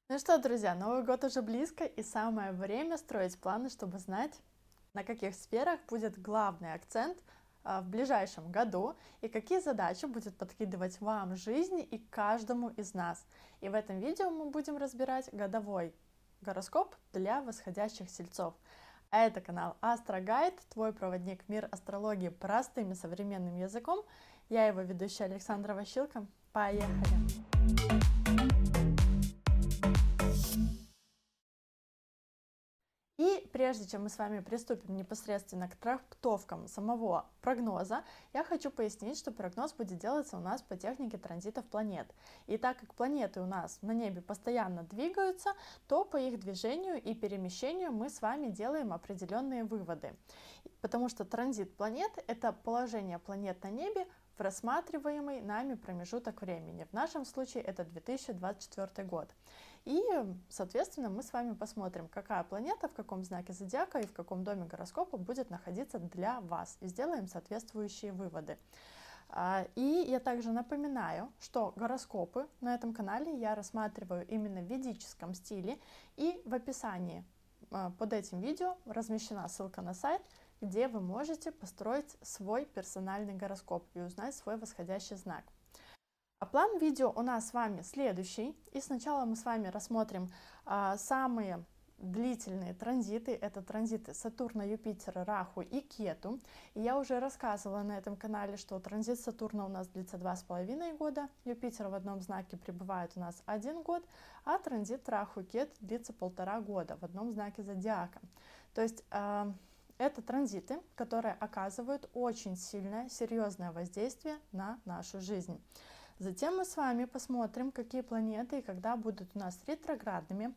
Ну что, друзья, Новый год уже близко, и самое время строить планы, чтобы знать, на каких сферах будет главный акцент в ближайшем году и какие задачи будет подкидывать вам жизнь и каждому из нас. И в этом видео мы будем разбирать годовой гороскоп для восходящих тельцов. А это канал Астрогайд, твой проводник в мир астрологии простым и современным языком. Я его ведущая Александра Ващилко. Поехали! И прежде чем мы с вами приступим непосредственно к трактовкам самого прогноза, я хочу пояснить, что прогноз будет делаться у нас по технике транзитов планет. И так как планеты у нас на небе постоянно двигаются, то по их движению и перемещению мы с вами делаем определенные выводы. Потому что транзит планет – это положение планет на небе в рассматриваемый нами промежуток времени. В нашем случае это 2024 год. И, соответственно, мы с вами посмотрим, какая планета в каком знаке зодиака и в каком доме гороскопа будет находиться для вас. И сделаем соответствующие выводы. И я также напоминаю, что гороскопы на этом канале я рассматриваю именно в ведическом стиле. И в описании под этим видео размещена ссылка на сайт, где вы можете построить свой персональный гороскоп и узнать свой восходящий знак. А план видео у нас с вами следующий. И сначала мы с вами рассмотрим самые длительные транзиты. Это транзиты Сатурна, Юпитера, Раху и Кету. И я уже рассказывала на этом канале, что транзит Сатурна у нас длится 2,5 года, Юпитер в одном знаке пребывает у нас 1 год, а транзит Раху и Кет длится 1,5 года в одном знаке зодиака. То есть это транзиты, которые оказывают очень сильное, серьезное воздействие на нашу жизнь. Затем мы с вами посмотрим, какие планеты и когда будут у нас ретроградными.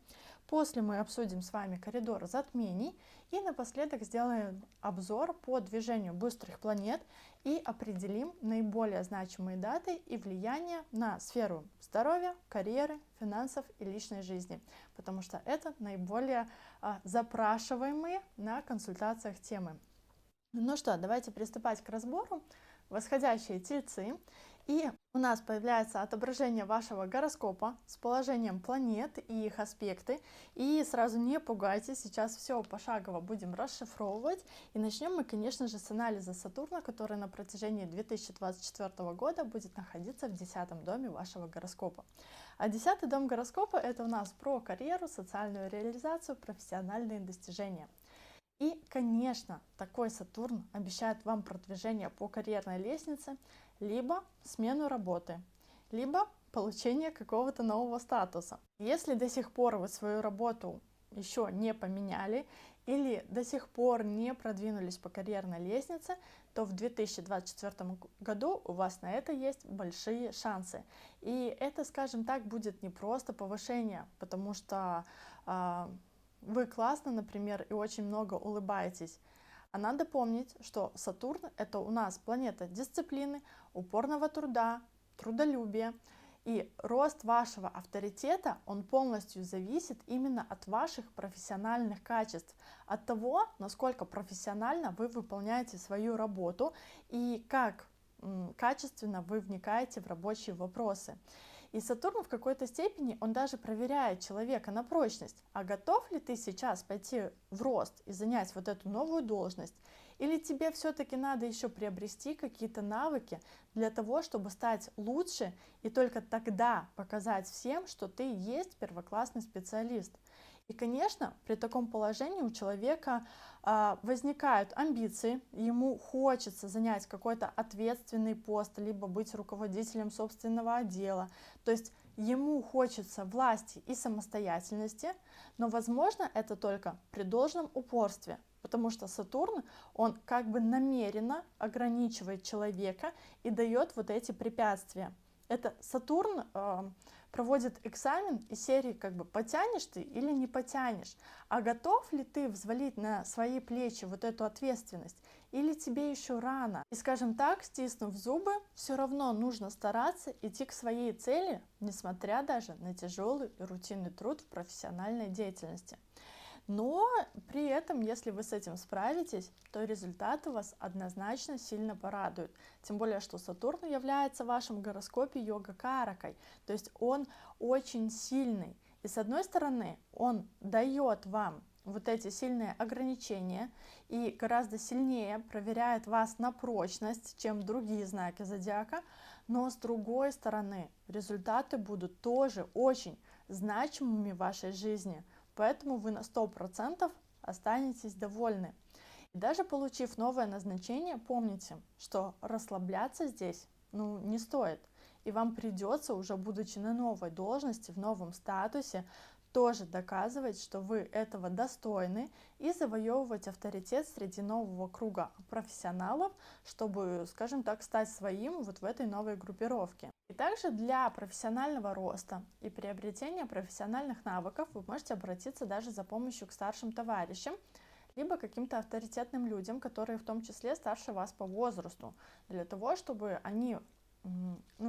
После мы обсудим с вами коридор затмений и напоследок сделаем обзор по движению быстрых планет и определим наиболее значимые даты и влияние на сферу здоровья, карьеры, финансов и личной жизни, потому что это наиболее запрашиваемые на консультациях темы. Ну что, давайте приступать к разбору. Восходящие тельцы. И у нас появляется отображение вашего гороскопа с положением планет и их аспекты. И сразу не пугайтесь, сейчас все пошагово будем расшифровывать. И начнем мы, конечно же, с анализа Сатурна, который на протяжении 2024 года будет находиться в 10-м доме вашего гороскопа. А 10-й дом гороскопа – это у нас про карьеру, социальную реализацию, профессиональные достижения. И, конечно, такой Сатурн обещает вам продвижение по карьерной лестнице, либо смену работы, либо получение какого-то нового статуса. Если до сих пор вы свою работу еще не поменяли или до сих пор не продвинулись по карьерной лестнице, то в 2024 году у вас на это есть большие шансы. И это, скажем так, будет не просто повышение, потому что вы классно, например, и очень много улыбаетесь. А надо помнить, что Сатурн – это у нас планета дисциплины, упорного труда, трудолюбия. И рост вашего авторитета, он полностью зависит именно от ваших профессиональных качеств, от того, насколько профессионально вы выполняете свою работу и как качественно вы вникаете в рабочие вопросы. И Сатурн в какой-то степени, он даже проверяет человека на прочность. А готов ли ты сейчас пойти в рост и занять вот эту новую должность? Или тебе все-таки надо еще приобрести какие-то навыки для того, чтобы стать лучше и только тогда показать всем, что ты есть первоклассный специалист? И, конечно, при таком положении у человека возникают амбиции, ему хочется занять какой-то ответственный пост, либо быть руководителем собственного отдела. То есть ему хочется власти и самостоятельности, но, возможно, это только при должном упорстве, потому что Сатурн, он как бы намеренно ограничивает человека и дает вот эти препятствия. Это Сатурн проводит экзамен из серии как бы потянешь ты или не потянешь, а готов ли ты взвалить на свои плечи вот эту ответственность или тебе еще рано. И, скажем так, стиснув зубы, все равно нужно стараться идти к своей цели, несмотря даже на тяжелый и рутинный труд в профессиональной деятельности. Но при этом, если вы с этим справитесь, то результаты вас однозначно сильно порадуют. Тем более, что Сатурн является в вашем гороскопе йога-каракой, то есть он очень сильный. И с одной стороны, он дает вам вот эти сильные ограничения и гораздо сильнее проверяет вас на прочность, чем другие знаки зодиака, но с другой стороны, результаты будут тоже очень значимыми в вашей жизни, поэтому вы на 100% останетесь довольны. И даже получив новое назначение, помните, что расслабляться здесь не стоит. И вам придется, уже будучи на новой должности, в новом статусе, тоже доказывать, что вы этого достойны, и завоевывать авторитет среди нового круга профессионалов, чтобы, скажем так, стать своим вот в этой новой группировке. И также для профессионального роста и приобретения профессиональных навыков вы можете обратиться даже за помощью к старшим товарищам, либо каким-то авторитетным людям, которые в том числе старше вас по возрасту, для того, чтобы они,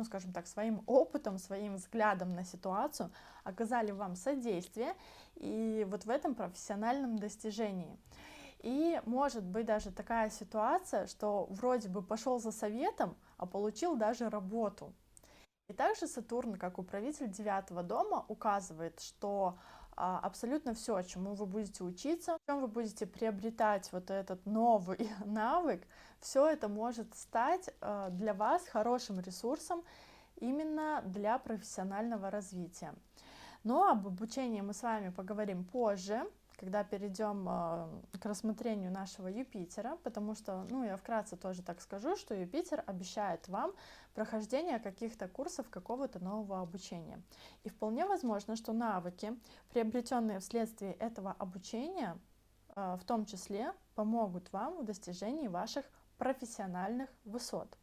скажем так, своим опытом, своим взглядом на ситуацию оказали вам содействие и вот в этом профессиональном достижении. И может быть даже такая ситуация, что вроде бы пошел за советом, а получил даже работу. И также Сатурн, как управитель 9-го дома, указывает, что абсолютно все, чему вы будете учиться, в чем вы будете приобретать вот этот новый навык, все это может стать для вас хорошим ресурсом именно для профессионального развития. Но об обучении мы с вами поговорим позже, когда перейдем к рассмотрению нашего Юпитера, потому что, я вкратце тоже так скажу, что Юпитер обещает вам прохождение каких-то курсов какого-то нового обучения. И вполне возможно, что навыки, приобретенные вследствие этого обучения, в том числе помогут вам в достижении ваших профессиональных высот.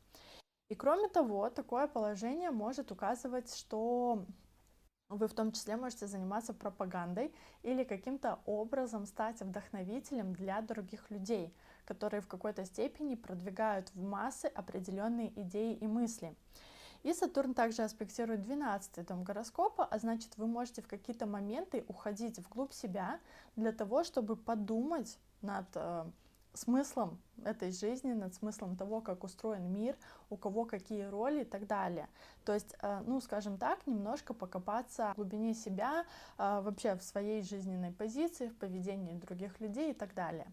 И кроме того, такое положение может указывать, что вы в том числе можете заниматься пропагандой или каким-то образом стать вдохновителем для других людей, которые в какой-то степени продвигают в массы определенные идеи и мысли. И Сатурн также аспектирует 12-й дом гороскопа, а значит, вы можете в какие-то моменты уходить вглубь себя для того, чтобы подумать над смыслом этой жизни, над смыслом того, как устроен мир, у кого какие роли и так далее. То есть, скажем так, немножко покопаться в глубине себя, вообще в своей жизненной позиции, в поведении других людей и так далее.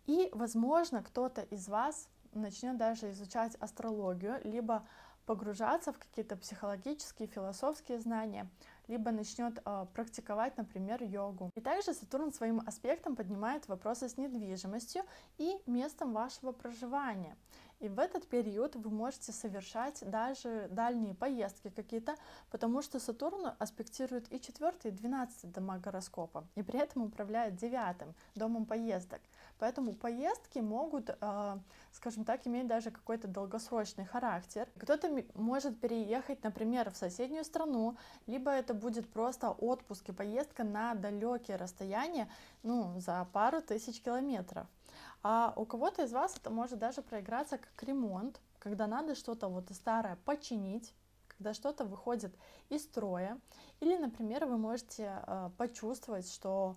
И, возможно, кто-то из вас начнет даже изучать астрологию, либо погружаться в какие-то психологические, философские знания, либо начнет практиковать, например, йогу. И также Сатурн своим аспектом поднимает вопросы с недвижимостью и местом вашего проживания. И в этот период вы можете совершать даже дальние поездки какие-то, потому что Сатурн аспектирует и 4-й, и 12-й дома гороскопа, и при этом управляет 9-м домом поездок. Поэтому поездки могут, скажем так, иметь даже какой-то долгосрочный характер. Кто-то может переехать, например, в соседнюю страну, либо это будет просто отпуск и поездка на далекие расстояния, за пару тысяч километров. А у кого-то из вас это может даже проиграться как ремонт, когда надо что-то старое починить, когда что-то выходит из строя. Или, например, вы можете почувствовать, что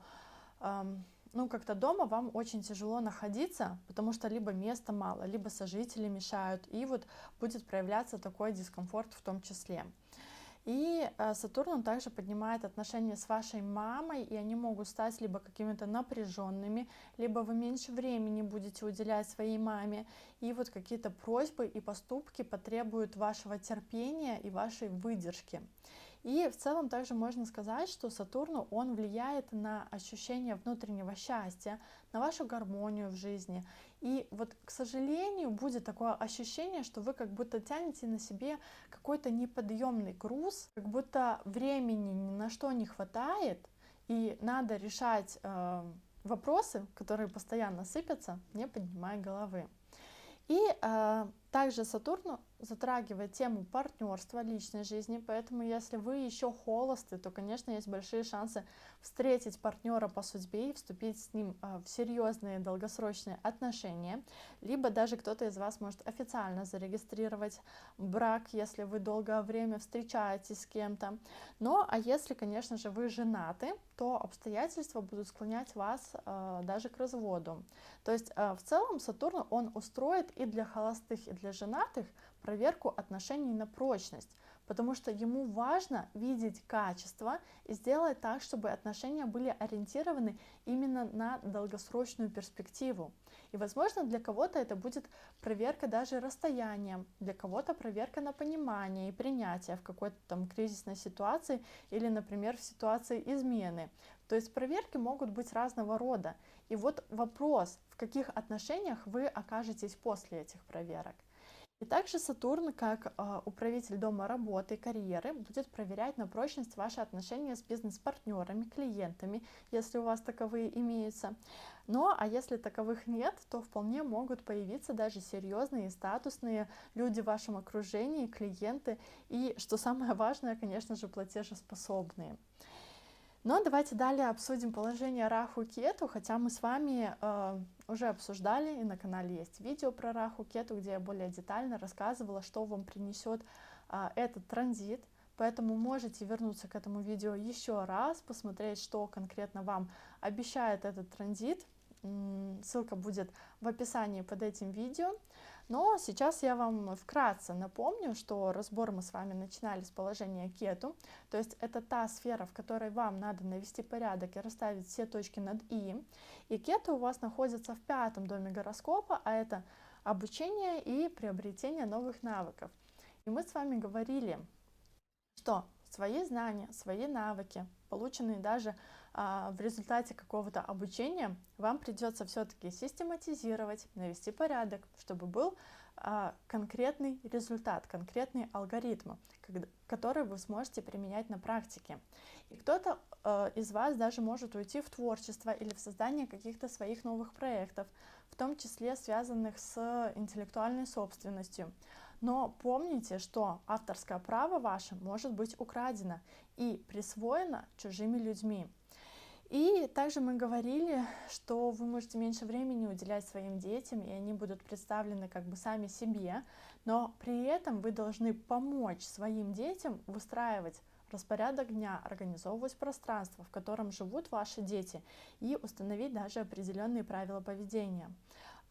как-то дома вам очень тяжело находиться, потому что либо места мало, либо сожители мешают, и будет проявляться такой дискомфорт в том числе. И Сатурн, он также поднимает отношения с вашей мамой, и они могут стать либо какими-то напряженными, либо вы меньше времени будете уделять своей маме, и какие-то просьбы и поступки потребуют вашего терпения и вашей выдержки. И в целом также можно сказать, что Сатурн, он влияет на ощущение внутреннего счастья, на вашу гармонию в жизни. И к сожалению, будет такое ощущение, что вы как будто тянете на себе какой-то неподъемный груз, как будто времени ни на что не хватает, и надо решать вопросы, которые постоянно сыпятся, не поднимая головы. И также Сатурн затрагивает тему партнерства, личной жизни, поэтому если вы еще холосты, то, конечно, есть большие шансы встретить партнера по судьбе и вступить с ним в серьезные долгосрочные отношения, либо даже кто-то из вас может официально зарегистрировать брак, если вы долгое время встречаетесь с кем-то. А если, конечно же, вы женаты, то обстоятельства будут склонять вас даже к разводу. То есть в целом Сатурн, он устроит и для холостых, и для женатых проверку отношений на прочность, потому что ему важно видеть качество и сделать так, чтобы отношения были ориентированы именно на долгосрочную перспективу. И, возможно, для кого-то это будет проверка даже расстоянием, для кого-то проверка на понимание и принятие в какой-то там кризисной ситуации или, например, в ситуации измены. То есть проверки могут быть разного рода. И вот вопрос, в каких отношениях вы окажетесь после этих проверок. И также Сатурн, как управитель дома работы и карьеры, будет проверять на прочность ваши отношения с бизнес-партнерами, клиентами, если у вас таковые имеются. Но, а если таковых нет, то вполне могут появиться даже серьезные и статусные люди в вашем окружении, клиенты, и, что самое важное, конечно же, платежеспособные. Но давайте далее обсудим положение Раху и Кету, хотя мы с вами уже обсуждали, и на канале есть видео про Раху и Кету, где я более детально рассказывала, что вам принесет этот транзит, поэтому можете вернуться к этому видео еще раз, посмотреть, что конкретно вам обещает этот транзит. Ссылка будет в описании под этим видео. Но сейчас я вам вкратце напомню, что разбор мы с вами начинали с положения Кету, то есть это та сфера, в которой вам надо навести порядок и расставить все точки над «и». И Кету у вас находится в 5-м доме гороскопа, а это обучение и приобретение новых навыков. И мы с вами говорили, что свои знания, свои навыки, полученные даже в результате какого-то обучения, вам придется все-таки систематизировать, навести порядок, чтобы был конкретный результат, конкретный алгоритм, который вы сможете применять на практике. И кто-то из вас даже может уйти в творчество или в создание каких-то своих новых проектов, в том числе связанных с интеллектуальной собственностью. Но помните, что авторское право ваше может быть украдено и присвоено чужими людьми. И также мы говорили, что вы можете меньше времени уделять своим детям, и они будут представлены как бы сами себе, но при этом вы должны помочь своим детям выстраивать распорядок дня, организовывать пространство, в котором живут ваши дети, и установить даже определенные правила поведения.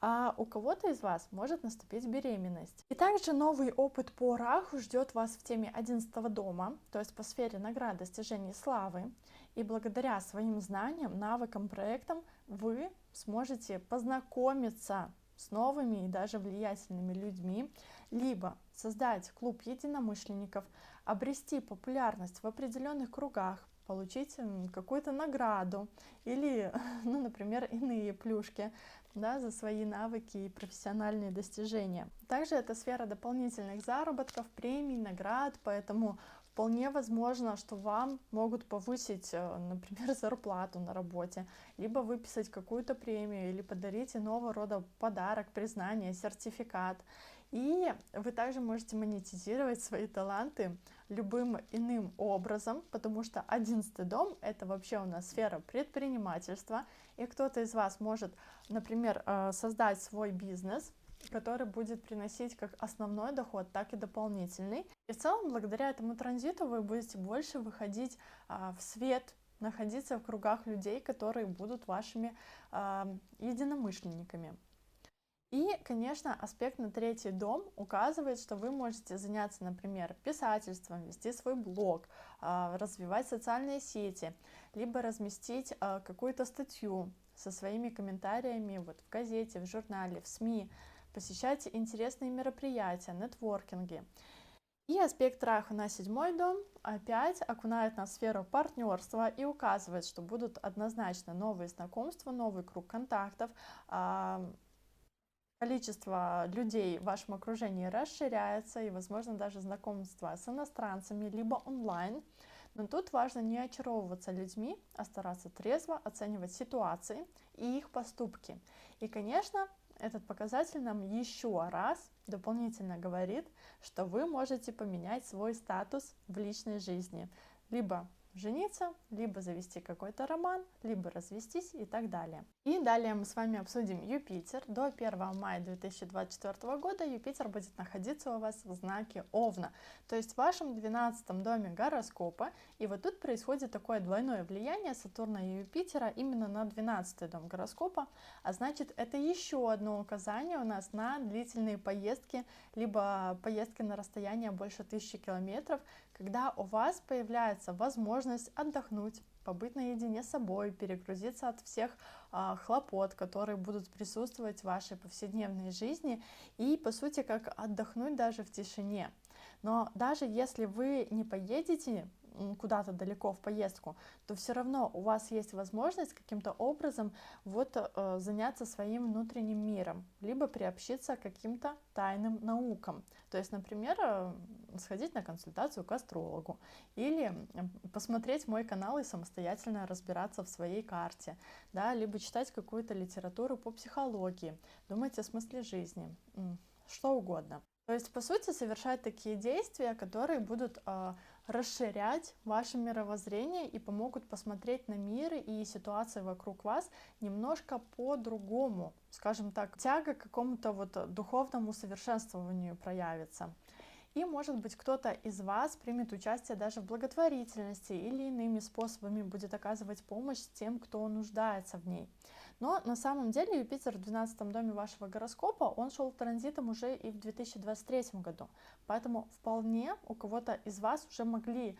А у кого-то из вас может наступить беременность. И также новый опыт по Раху ждет вас в теме 11-го дома, то есть по сфере наград, достижений, славы. И благодаря своим знаниям, навыкам, проектам вы сможете познакомиться с новыми и даже влиятельными людьми, либо создать клуб единомышленников, обрести популярность в определенных кругах, получить какую-то награду или, ну, например, иные плюшки, да, за свои навыки и профессиональные достижения. Также это сфера дополнительных заработков, премий, наград, поэтому вполне возможно, что вам могут повысить, например, зарплату на работе, либо выписать какую-то премию или подарить иного рода подарок, признание, сертификат. И вы также можете монетизировать свои таланты любым иным образом, потому что 11-й дом — это вообще у нас сфера предпринимательства, и кто-то из вас может, например, создать свой бизнес, который будет приносить как основной доход, так и дополнительный. И в целом, благодаря этому транзиту вы будете больше выходить в свет, находиться в кругах людей, которые будут вашими единомышленниками. И, конечно, аспект на 3-й дом указывает, что вы можете заняться, например, писательством, вести свой блог, развивать социальные сети, либо разместить какую-то статью со своими комментариями вот в газете, в журнале, в СМИ, посещать интересные мероприятия, нетворкинги. И аспект Раху на 7-й дом опять окунает нас в сферу партнерства и указывает, что будут однозначно новые знакомства, новый круг контактов, количество людей в вашем окружении расширяется, и, возможно, даже знакомство с иностранцами, либо онлайн. Но тут важно не очаровываться людьми, а стараться трезво оценивать ситуации и их поступки. И, конечно, этот показатель нам еще раз дополнительно говорит, что вы можете поменять свой статус в личной жизни. Либо жениться, либо завести какой-то роман, либо развестись и так далее. И далее мы с вами обсудим Юпитер. До 1 мая 2024 года Юпитер будет находиться у вас в знаке Овна, то есть в вашем 12-м доме гороскопа. И вот тут происходит такое двойное влияние Сатурна и Юпитера именно на 12-й дом гороскопа, а значит, это еще одно указание у нас на длительные поездки, либо поездки на расстояние больше 1000 километров, когда у вас появляется возможность отдохнуть, побыть наедине с собой, перегрузиться от всех хлопот, которые будут присутствовать в вашей повседневной жизни, и, по сути, как отдохнуть даже в тишине. Но даже если вы не поедете куда-то далеко в поездку, то все равно у вас есть возможность каким-то образом заняться своим внутренним миром, либо приобщиться к каким-то тайным наукам. То есть, например, сходить на консультацию к астрологу или посмотреть мой канал и самостоятельно разбираться в своей карте, да, либо читать какую-то литературу по психологии, думать о смысле жизни, что угодно. То есть, по сути, совершать такие действия, которые будут расширять ваше мировоззрение и помогут посмотреть на мир и ситуации вокруг вас немножко по-другому. Скажем так, тяга к какому-то духовному совершенствованию проявится. И, может быть, кто-то из вас примет участие даже в благотворительности или иными способами будет оказывать помощь тем, кто нуждается в ней. Но на самом деле Юпитер в 12-м доме вашего гороскопа, он шел транзитом уже и в 2023 году. Поэтому вполне у кого-то из вас уже могли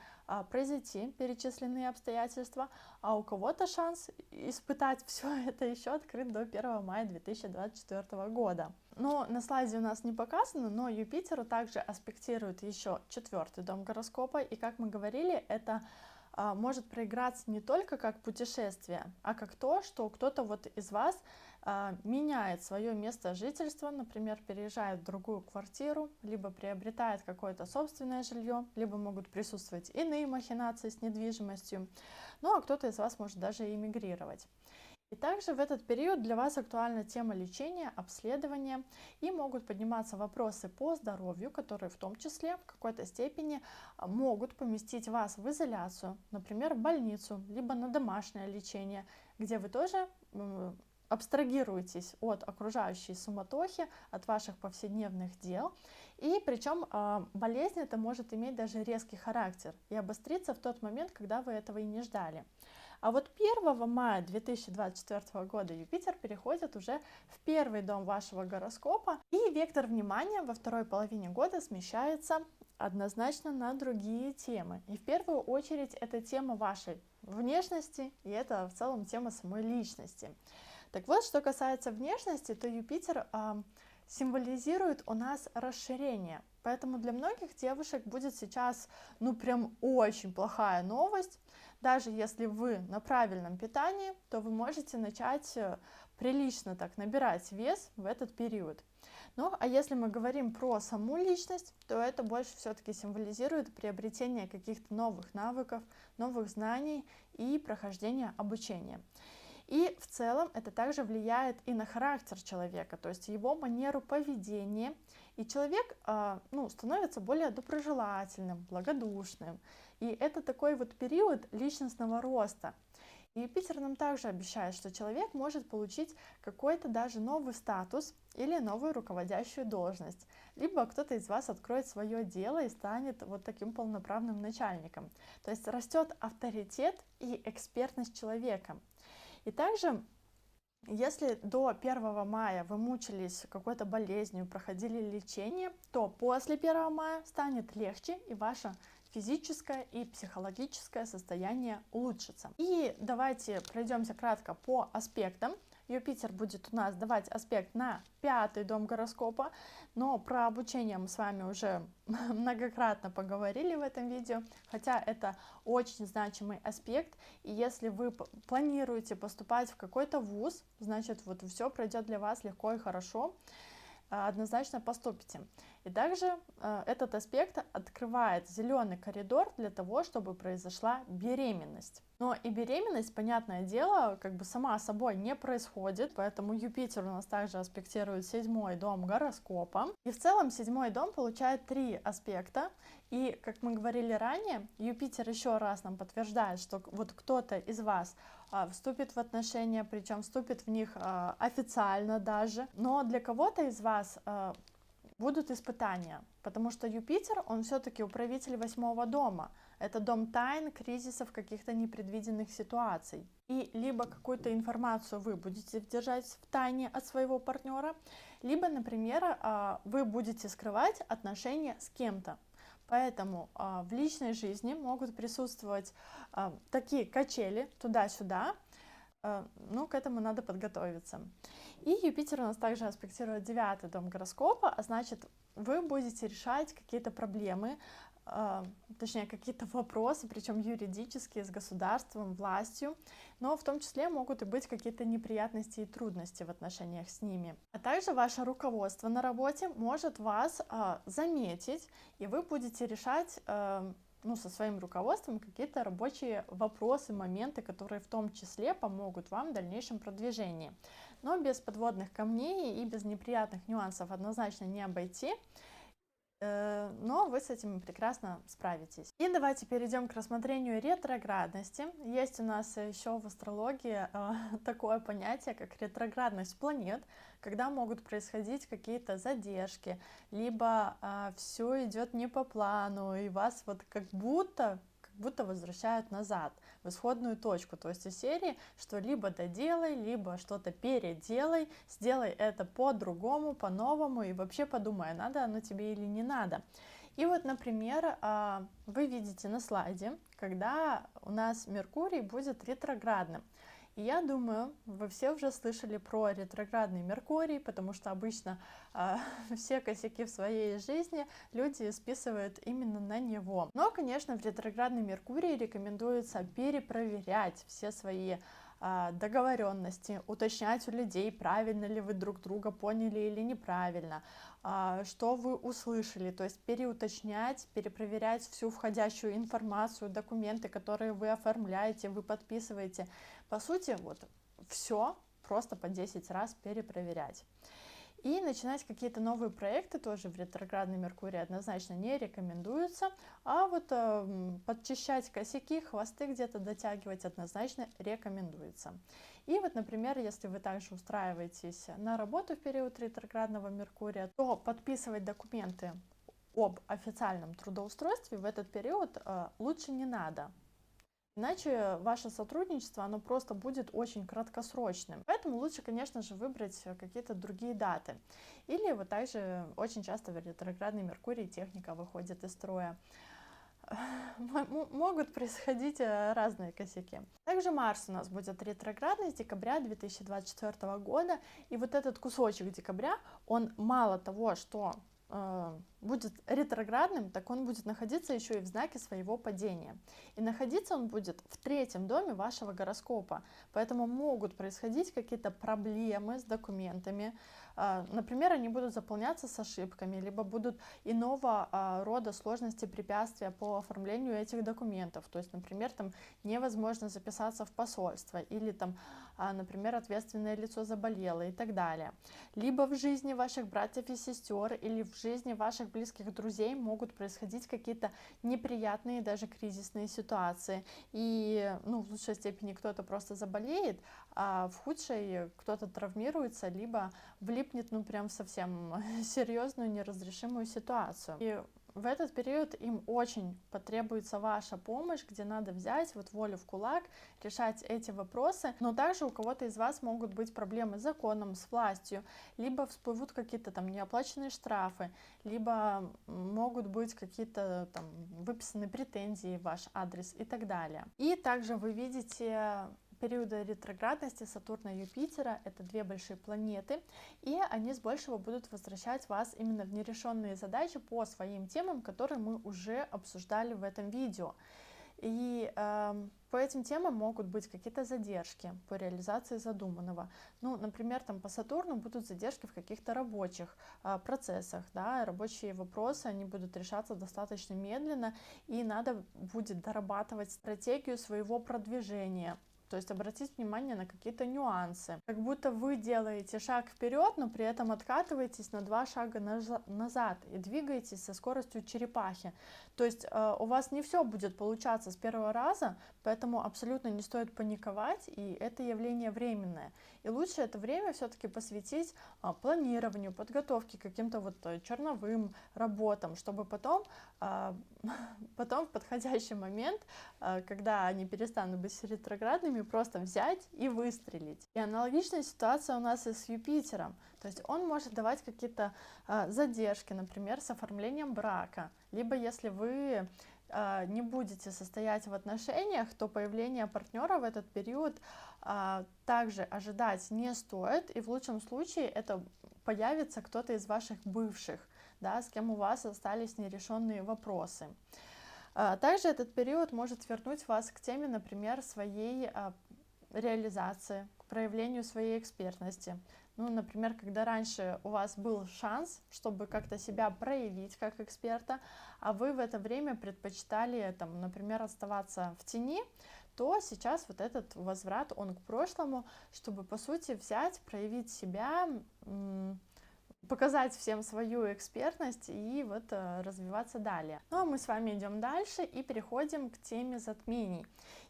произойти перечисленные обстоятельства, а у кого-то шанс испытать все это еще открыт до 1 мая 2024 года. Но на слайде у нас не показано, но Юпитеру также аспектирует еще 4-й дом гороскопа, и, как мы говорили, это может проиграться не только как путешествие, а как то, что кто-то из вас меняет свое место жительства, например, переезжает в другую квартиру, либо приобретает какое-то собственное жилье, либо могут присутствовать иные махинации с недвижимостью, ну а кто-то из вас может даже эмигрировать. И также в этот период для вас актуальна тема лечения, обследования, и могут подниматься вопросы по здоровью, которые в том числе в какой-то степени могут поместить вас в изоляцию, например, в больницу, либо на домашнее лечение, где вы тоже абстрагируетесь от окружающей суматохи, от ваших повседневных дел. И причем болезнь эта может иметь даже резкий характер и обостриться в тот момент, когда вы этого и не ждали. А вот 1 мая 2024 года Юпитер переходит уже в 1-й дом вашего гороскопа, и вектор внимания во второй половине года смещается однозначно на другие темы. И в первую очередь это тема вашей внешности, и это в целом тема самой личности. Так вот, что касается внешности, то Юпитер символизирует у нас расширение. Поэтому для многих девушек будет сейчас, прям очень плохая новость. Даже если вы на правильном питании, то вы можете начать прилично так набирать вес в этот период. Ну, а если мы говорим про саму личность, то это больше все-таки символизирует приобретение каких-то новых навыков, новых знаний и прохождение обучения. И в целом это также влияет и на характер человека, то есть его манеру поведения. И человек становится более доброжелательным, благодушным. И это такой период личностного роста. И Юпитер нам также обещает, что человек может получить какой-то даже новый статус или новую руководящую должность. Либо кто-то из вас откроет свое дело и станет таким полноправным начальником. То есть растет авторитет и экспертность человека. И также, если до 1 мая вы мучились какой-то болезнью, проходили лечение, то после 1 мая станет легче, и ваше физическое и психологическое состояние улучшится. И давайте пройдемся кратко по аспектам. Юпитер будет у нас давать аспект на 5-й дом гороскопа, но про обучение мы с вами уже многократно поговорили в этом видео, хотя это очень значимый аспект, и если вы планируете поступать в какой-то вуз, значит все пройдет для вас легко и хорошо, однозначно поступите. И также этот аспект открывает зеленый коридор для того, чтобы произошла беременность. Но и беременность, понятное дело, как бы сама собой не происходит, поэтому Юпитер у нас также аспектирует 7-й дом гороскопа. И в целом 7-й дом получает 3 аспекта. И, как мы говорили ранее, Юпитер еще раз нам подтверждает, что вот кто-то из вас вступит в отношения, причем вступит в них официально даже. Но для кого-то из вас будут испытания, потому что Юпитер, он все-таки управитель 8-го дома. Это дом тайн, кризисов, каких-то непредвиденных ситуаций. И либо какую-то информацию вы будете держать в тайне от своего партнера, либо, например, вы будете скрывать отношения с кем-то. Поэтому в личной жизни могут присутствовать такие качели туда-сюда, ну, к этому надо подготовиться. И Юпитер у нас также аспектирует 9-й дом гороскопа, а значит, вы будете решать какие-то проблемы, точнее, какие-то вопросы, причем юридические, с государством, властью, но в том числе могут и быть какие-то неприятности и трудности в отношениях с ними. А также ваше руководство на работе может вас заметить, и вы будете решать со своим руководством какие-то рабочие вопросы, моменты, которые в том числе помогут вам в дальнейшем продвижении. Но без подводных камней и без неприятных нюансов однозначно не обойти, но вы с этим прекрасно справитесь. И давайте перейдем к рассмотрению ретроградности. Есть у нас еще в астрологии такое понятие, как ретроградность планет, когда могут происходить какие-то задержки, либо все идет не по плану, и вас вот как будто возвращают назад, в исходную точку, то есть из серии, что либо доделай, либо что-то переделай, сделай это по-другому, по-новому, и вообще подумай, надо оно тебе или не надо. И вот, например, вы видите на слайде, когда у нас Меркурий будет ретроградным. И я думаю, вы все уже слышали про ретроградный Меркурий, потому что обычно все косяки в своей жизни люди списывают именно на него. Но, конечно, в ретроградный Меркурий рекомендуется перепроверять все свои договоренности, уточнять у людей, правильно ли вы друг друга поняли или неправильно, что вы услышали, то есть переуточнять, перепроверять всю входящую информацию, документы, которые вы оформляете, вы подписываете. По сути, вот все просто по 10 раз перепроверять. И начинать какие-то новые проекты тоже в ретроградный Меркурий однозначно не рекомендуется, а вот подчищать косяки, хвосты где-то дотягивать однозначно рекомендуется. И вот, например, если вы также устраиваетесь на работу в период ретроградного Меркурия, то подписывать документы об официальном трудоустройстве в этот период лучше не надо. Иначе ваше сотрудничество, оно просто будет очень краткосрочным. Поэтому лучше, конечно же, выбрать какие-то другие даты. Или вот также очень часто в ретроградный Меркурий техника выходит из строя. Могут происходить разные косяки. Также Марс у нас будет ретроградный с декабря 2024 года. И вот этот кусочек декабря, он мало того, что будет ретроградным, так он будет находиться еще и в знаке своего падения. И находиться он будет в 3-м доме вашего гороскопа. Поэтому могут происходить какие-то проблемы с документами. Например, они будут заполняться с ошибками, либо будут иного рода сложности, препятствия по оформлению этих документов. То есть, например, там невозможно записаться в посольство, или там, например, ответственное лицо заболело и так далее. Либо в жизни ваших братьев и сестер, или в жизни ваших близких друзей могут происходить какие-то неприятные, даже кризисные ситуации. И в лучшей степени кто-то просто заболеет, а в худшей кто-то травмируется, либо влипнет прям в совсем серьезную неразрешимую ситуацию. И в этот период им очень потребуется ваша помощь, где надо взять вот волю в кулак, решать эти вопросы. Но также у кого-то из вас могут быть проблемы с законом, с властью, либо всплывут какие-то там неоплаченные штрафы, либо могут быть какие-то там выписаны претензии в ваш адрес и так далее. И также вы видите периода ретроградности Сатурна и Юпитера, это 2 большие планеты, и они с большего будут возвращать вас именно в нерешенные задачи по своим темам, которые мы уже обсуждали в этом видео. И по этим темам могут быть какие-то задержки по реализации задуманного. Ну, например, там по Сатурну будут задержки в каких-то рабочих процессах, да, рабочие вопросы, они будут решаться достаточно медленно, и надо будет дорабатывать стратегию своего продвижения. То есть обратить внимание на какие-то нюансы. Как будто вы делаете шаг вперед, но при этом откатываетесь на 2 шага назад и двигаетесь со скоростью черепахи. То есть у вас не все будет получаться с первого раза, поэтому абсолютно не стоит паниковать, и это явление временное. И лучше это время все-таки посвятить планированию, подготовке к каким-то вот черновым работам, чтобы потом в подходящий момент, когда они перестанут быть ретроградными, просто взять и выстрелить. И аналогичная ситуация у нас и с Юпитером. То есть он может давать какие-то задержки, например, с оформлением брака. Либо если вы не будете состоять в отношениях, то появление партнера в этот период также ожидать не стоит. И в лучшем случае это появится кто-то из ваших бывших, да, с кем у вас остались нерешенные вопросы. Также этот период может вернуть вас к теме, например, своей реализации, к проявлению своей экспертности. Ну, например, когда раньше у вас был шанс, чтобы как-то себя проявить как эксперта, а вы в это время предпочитали, там, например, оставаться в тени, то сейчас вот этот возврат, он к прошлому, чтобы, по сути, взять, проявить себя, показать всем свою экспертность и вот развиваться далее. Ну а мы с вами идем дальше и переходим к теме затмений.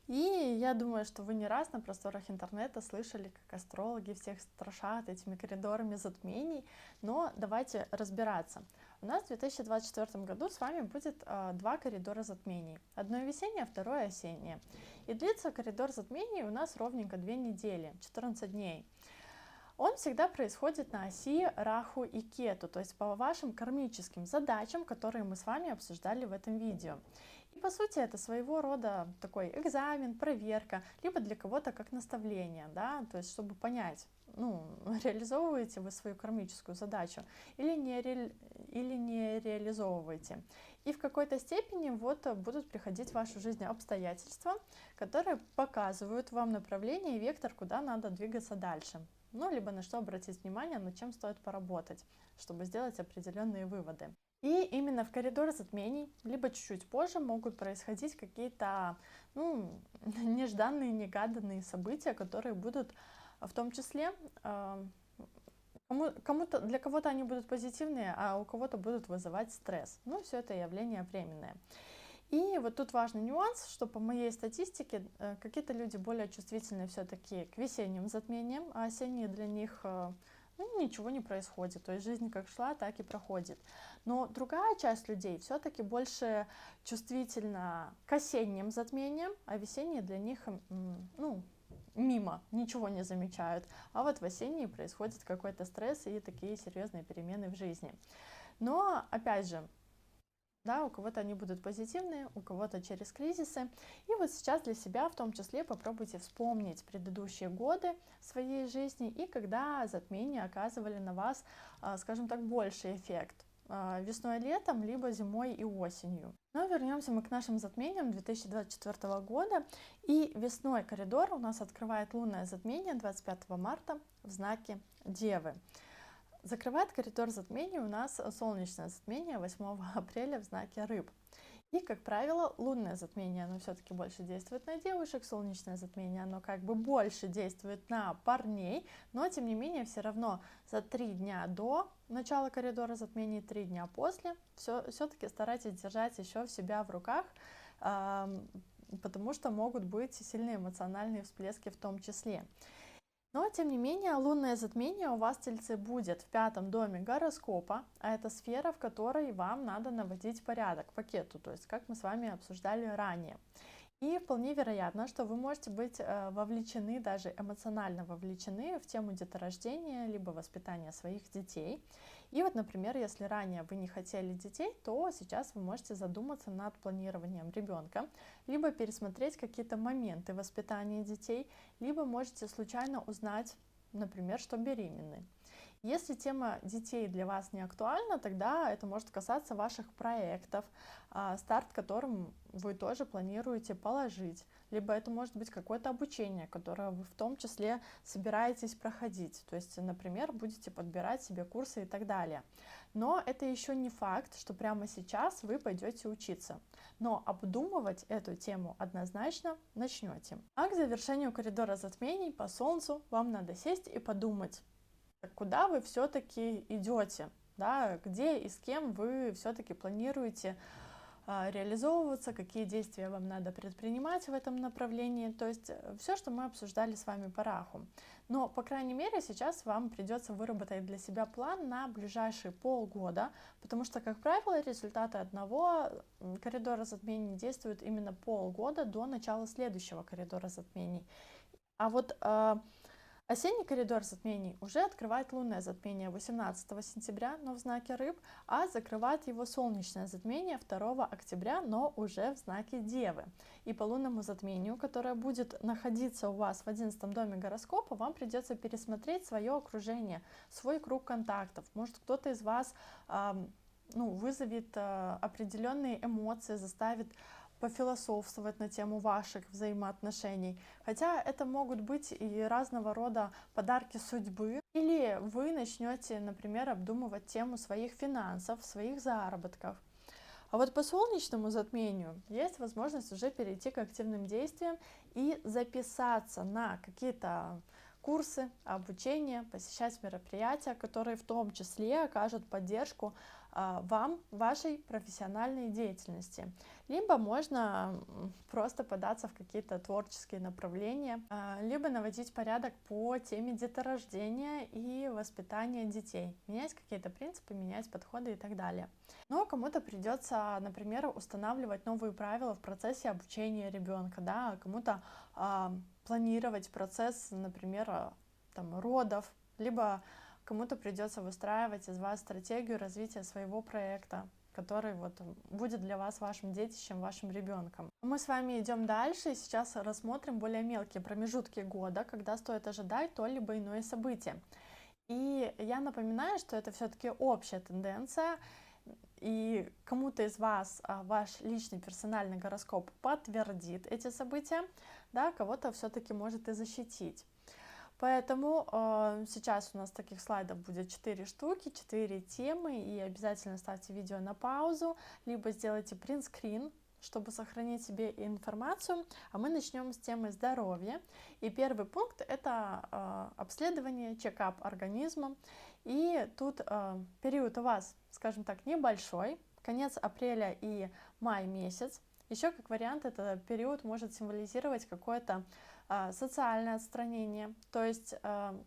И я думаю, что вы не раз на просторах интернета слышали, как астрологи всех страшат этими коридорами затмений, но давайте разбираться. У нас в 2024 году с вами будет 2 коридора затмений. Одно весеннее, второе осеннее. И длится коридор затмений у нас ровненько 2 недели, 14 дней. Он всегда происходит на оси Раху и Кету, то есть по вашим кармическим задачам, которые мы с вами обсуждали в этом видео. И по сути это своего рода такой экзамен, проверка, либо для кого-то как наставление, да, то есть чтобы понять, ну, реализовываете вы свою кармическую задачу или не реализовываете. И в какой-то степени вот будут приходить в вашу жизнь обстоятельства, которые показывают вам направление и вектор, куда надо двигаться дальше. Ну, либо на что обратить внимание, над чем стоит поработать, чтобы сделать определенные выводы. И именно в коридор затмений, либо чуть-чуть позже, могут происходить какие-то нежданные, негаданные события, которые будут в том числе для кого-то они будут позитивные, а у кого-то будут вызывать стресс. Ну, все это явление временное. И вот тут важный нюанс, что по моей статистике какие-то люди более чувствительны все-таки к весенним затмениям, а осенние для них ничего не происходит, то есть жизнь как шла, так и проходит. Но другая часть людей все-таки больше чувствительна к осенним затмениям, а весенние для них мимо, ничего не замечают. А вот в осенние происходит какой-то стресс и такие серьезные перемены в жизни. Но, опять же, да, у кого-то они будут позитивные, у кого-то через кризисы. И вот сейчас для себя в том числе попробуйте вспомнить предыдущие годы своей жизни и когда затмения оказывали на вас, скажем так, больший эффект. Весной и летом, либо зимой и осенью. Но вернемся мы к нашим затмениям 2024 года. И весной коридор у нас открывает лунное затмение 25 марта в знаке Девы. Закрывает коридор затмений у нас солнечное затмение 8 апреля в знаке Рыб. И, как правило, лунное затмение, оно все-таки больше действует на девушек, солнечное затмение, оно как бы больше действует на парней, но, тем не менее, все равно за 3 дня до начала коридора затмений, 3 дня после, все-таки старайтесь держать еще себя в руках, потому что могут быть сильные эмоциональные всплески в том числе. Но, тем не менее, лунное затмение у вас, тельцы, будет в 5-м доме гороскопа, а это сфера, в которой вам надо наводить порядок по кету, то есть как мы с вами обсуждали ранее. И вполне вероятно, что вы можете быть вовлечены, даже эмоционально вовлечены в тему деторождения, либо воспитания своих детей. И вот, например, если ранее вы не хотели детей, то сейчас вы можете задуматься над планированием ребенка, либо пересмотреть какие-то моменты воспитания детей, либо можете случайно узнать, например, что беременны. Если тема детей для вас не актуальна, тогда это может касаться ваших проектов, старт которым вы тоже планируете положить. Либо это может быть какое-то обучение, которое вы в том числе собираетесь проходить. То есть, например, будете подбирать себе курсы и так далее. Но это еще не факт, что прямо сейчас вы пойдете учиться. Но обдумывать эту тему однозначно начнете. А к завершению коридора затмений по Солнцу вам надо сесть и подумать, куда вы все-таки идете, да, где и с кем вы все-таки планируете реализовываться, какие действия вам надо предпринимать в этом направлении, то есть все, что мы обсуждали с вами по Раху. Но, по крайней мере, сейчас вам придется выработать для себя план на ближайшие полгода, потому что, как правило, результаты одного коридора затмений действуют именно полгода до начала следующего коридора затмений. А вот осенний коридор затмений уже открывает лунное затмение 18 сентября, но в знаке Рыб, а закрывает его солнечное затмение 2 октября, но уже в знаке Девы. И по лунному затмению, которое будет находиться у вас в 11 доме гороскопа, вам придется пересмотреть свое окружение, свой круг контактов. Может, кто-то из вас вызовет определенные эмоции, заставит пофилософствовать на тему ваших взаимоотношений. Хотя это могут быть и разного рода подарки судьбы. Или вы начнете, например, обдумывать тему своих финансов, своих заработков. А вот по солнечному затмению есть возможность уже перейти к активным действиям и записаться на какие-то курсы, обучение, посещать мероприятия, которые в том числе окажут поддержку вам, вашей профессиональной деятельности. Либо можно просто податься в какие-то творческие направления, либо наводить порядок по теме деторождения и воспитания детей, менять какие-то принципы, менять подходы и так далее. Но кому-то придется, например, устанавливать новые правила в процессе обучения ребенка, да, кому-то планировать процесс, например, родов, либо кому-то придется выстраивать из вас стратегию развития своего проекта, который будет для вас вашим детищем, вашим ребенком. Мы с вами идем дальше и сейчас рассмотрим более мелкие промежутки года, когда стоит ожидать то либо иное событие. И я напоминаю, что это все-таки общая тенденция, и кому-то из вас ваш личный персональный гороскоп подтвердит эти события, да, кого-то все-таки может и защитить. Поэтому сейчас у нас таких слайдов будет 4 штуки, 4 темы, и обязательно ставьте видео на паузу, либо сделайте принтскрин, чтобы сохранить себе информацию. А мы начнем с темы здоровья. И первый пункт — это обследование, чекап организма. И тут период у вас, скажем так, небольшой, конец апреля и май месяц. Еще как вариант, этот период может символизировать какое-то социальное отстранение, то есть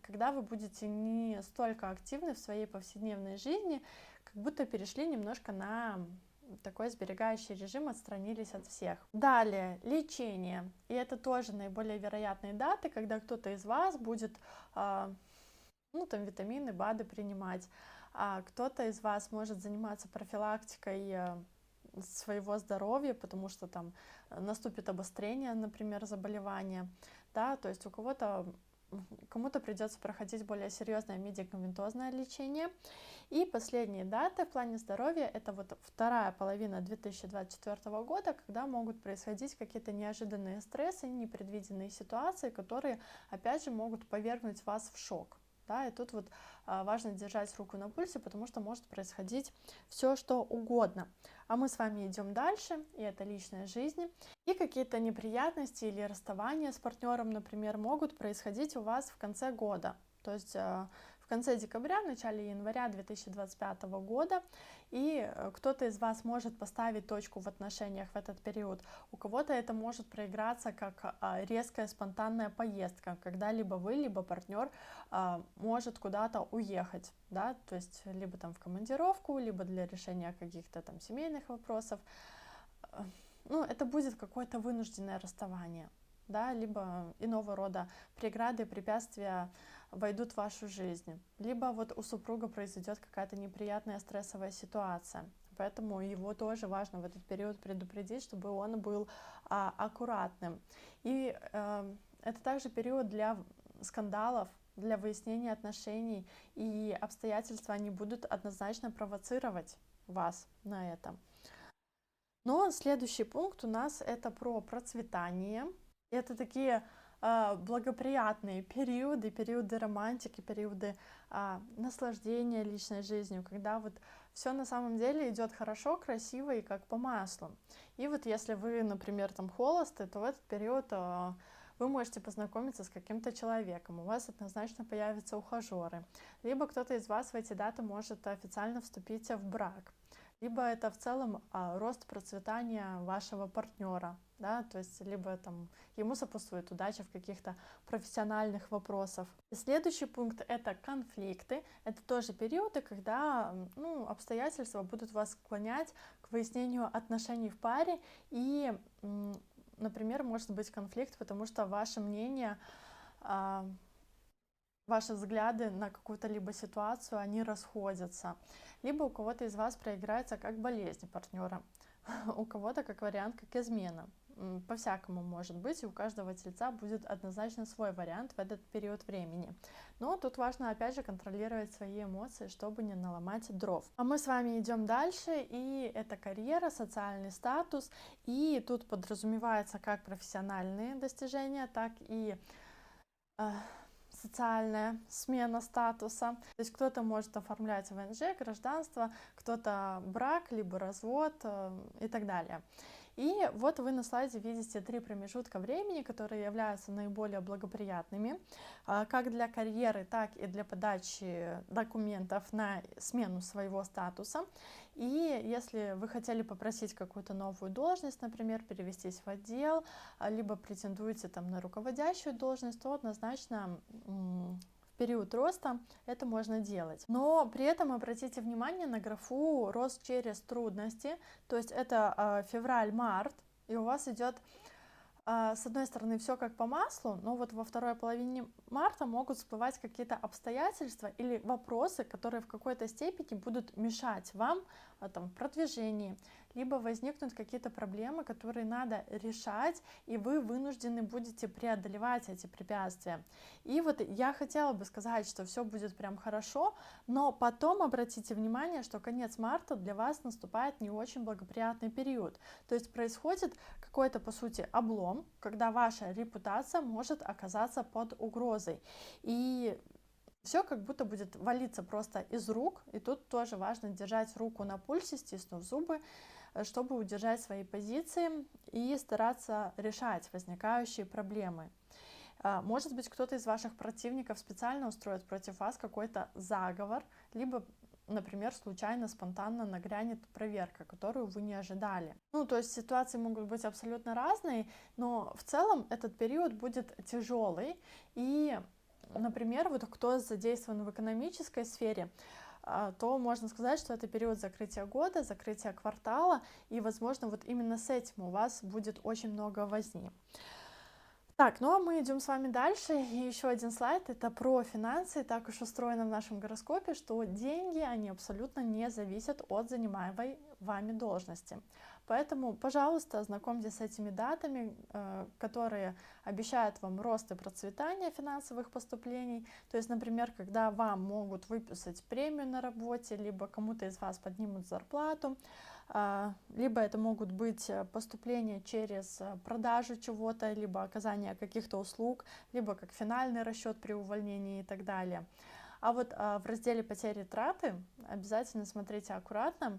когда вы будете не столько активны в своей повседневной жизни, как будто перешли немножко на такой сберегающий режим, отстранились от всех. Далее, лечение, и это тоже наиболее вероятные даты, когда кто-то из вас будет витамины, БАДы принимать, а кто-то из вас может заниматься профилактикой своего здоровья, потому что там наступит обострение, например, заболевания, да, то есть кому-то придется проходить более серьезное медикаментозное лечение. И последние даты в плане здоровья — это вторая половина 2024 года, когда могут происходить какие-то неожиданные стрессы, непредвиденные ситуации, которые, опять же, могут повергнуть вас в шок. Да, и тут важно держать руку на пульсе, потому что может происходить все, что угодно. А мы с вами идем дальше, и это личная жизнь. И какие-то неприятности или расставания с партнером, например, могут происходить у вас в конце года. То есть в конце декабря, в начале января 2025 года, и кто-то из вас может поставить точку в отношениях в этот период. У кого-то это может проиграться как резкая спонтанная поездка, когда либо вы, либо партнер может куда-то уехать, да, то есть либо там в командировку, либо для решения каких-то там семейных вопросов. Это будет какое-то вынужденное расставание, да, либо иного рода преграды, препятствия войдут в вашу жизнь, либо у супруга произойдет какая-то неприятная стрессовая ситуация, поэтому его тоже важно в этот период предупредить, чтобы он был аккуратным. И это также период для скандалов, для выяснения отношений, и обстоятельства, они будут однозначно провоцировать вас на это. Но следующий пункт у нас это про процветание. Это такие благоприятные периоды романтики, периоды наслаждения личной жизнью, когда вот все на самом деле идет хорошо, красиво и как по маслу. И вот если вы, например, там холосты, то в этот период вы можете познакомиться с каким-то человеком, у вас однозначно появятся ухажеры, либо кто-то из вас в эти даты может официально вступить в брак, либо это в целом рост процветания вашего партнера, да, то есть либо там ему сопутствует удача в каких-то профессиональных вопросах. И следующий пункт это конфликты, это тоже периоды, когда обстоятельства будут вас склонять к выяснению отношений в паре, и например, может быть конфликт, потому что ваше мнение, ваши взгляды на какую-то либо ситуацию, они расходятся. Либо у кого-то из вас проиграется как болезнь партнера, у кого-то как вариант, как измена. По-всякому может быть, и у каждого тельца будет однозначно свой вариант в этот период времени. Но тут важно, опять же, контролировать свои эмоции, чтобы не наломать дров. А мы с вами идем дальше, и это карьера, социальный статус, и тут подразумевается как профессиональные достижения, так и социальная смена статуса. То есть кто-то может оформлять ВНЖ, гражданство, кто-то брак, либо развод и так далее. И вот вы на слайде видите 3 промежутка времени, которые являются наиболее благоприятными, как для карьеры, так и для подачи документов на смену своего статуса. И если вы хотели попросить какую-то новую должность, например, перевестись в отдел, либо претендуете там на руководящую должность, то однозначно в период роста это можно делать. Но при этом обратите внимание на графу «Рост через трудности», то есть это февраль-март, и у вас идет с одной стороны все как по маслу, но вот во второй половине марта могут всплывать какие-то обстоятельства или вопросы, которые в какой-то степени будут мешать вам в продвижении, либо возникнут какие-то проблемы, которые надо решать, и вы вынуждены будете преодолевать эти препятствия. И вот я хотела бы сказать, что все будет прям хорошо, но потом обратите внимание, что конец марта для вас наступает не очень благоприятный период. То есть происходит какой-то, по сути, облом, когда ваша репутация может оказаться под угрозой. И все как будто будет валиться просто из рук, и тут тоже важно держать руку на пульсе, стиснув зубы, чтобы удержать свои позиции и стараться решать возникающие проблемы. Может быть, кто-то из ваших противников специально устроит против вас какой-то заговор, либо, например, случайно, спонтанно нагрянет проверка, которую вы не ожидали. То есть ситуации могут быть абсолютно разные, но в целом этот период будет тяжелый. И, например, вот кто задействован в экономической сфере, то можно сказать, что это период закрытия года, закрытия квартала, и, возможно, вот именно с этим у вас будет очень много возни. Так, ну а мы идем с вами дальше, и еще один слайд, это про финансы. Так уж устроено в нашем гороскопе, что деньги, они абсолютно не зависят от занимаемой вами должности. Поэтому, пожалуйста, ознакомьтесь с этими датами, которые обещают вам рост и процветание финансовых поступлений. То есть, например, когда вам могут выписать премию на работе, либо кому-то из вас поднимут зарплату, либо это могут быть поступления через продажу чего-то, либо оказание каких-то услуг, либо как финальный расчет при увольнении и так далее. А вот в разделе потери и траты обязательно смотрите аккуратно,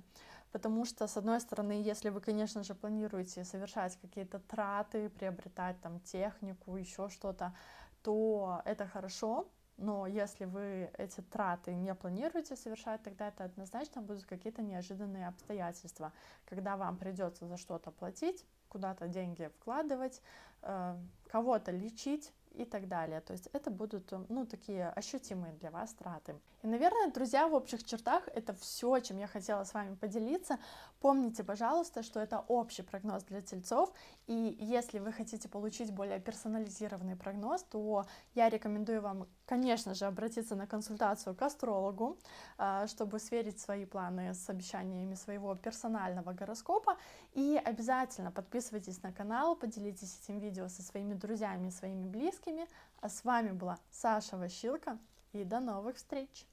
потому что, с одной стороны, если вы, конечно же, планируете совершать какие-то траты, приобретать там технику, еще что-то, то это хорошо. Но если вы эти траты не планируете совершать, тогда это однозначно будут какие-то неожиданные обстоятельства, когда вам придется за что-то платить, куда-то деньги вкладывать, кого-то лечить и так далее. То есть это будут такие ощутимые для вас траты. И, наверное, друзья, в общих чертах это все, чем я хотела с вами поделиться. Помните, пожалуйста, что это общий прогноз для тельцов, и если вы хотите получить более персонализированный прогноз, то я рекомендую вам, конечно же, обратиться на консультацию к астрологу, чтобы сверить свои планы с обещаниями своего персонального гороскопа. И обязательно подписывайтесь на канал, поделитесь этим видео со своими друзьями и своими близкими. А с вами была Саша Ващилко, и до новых встреч!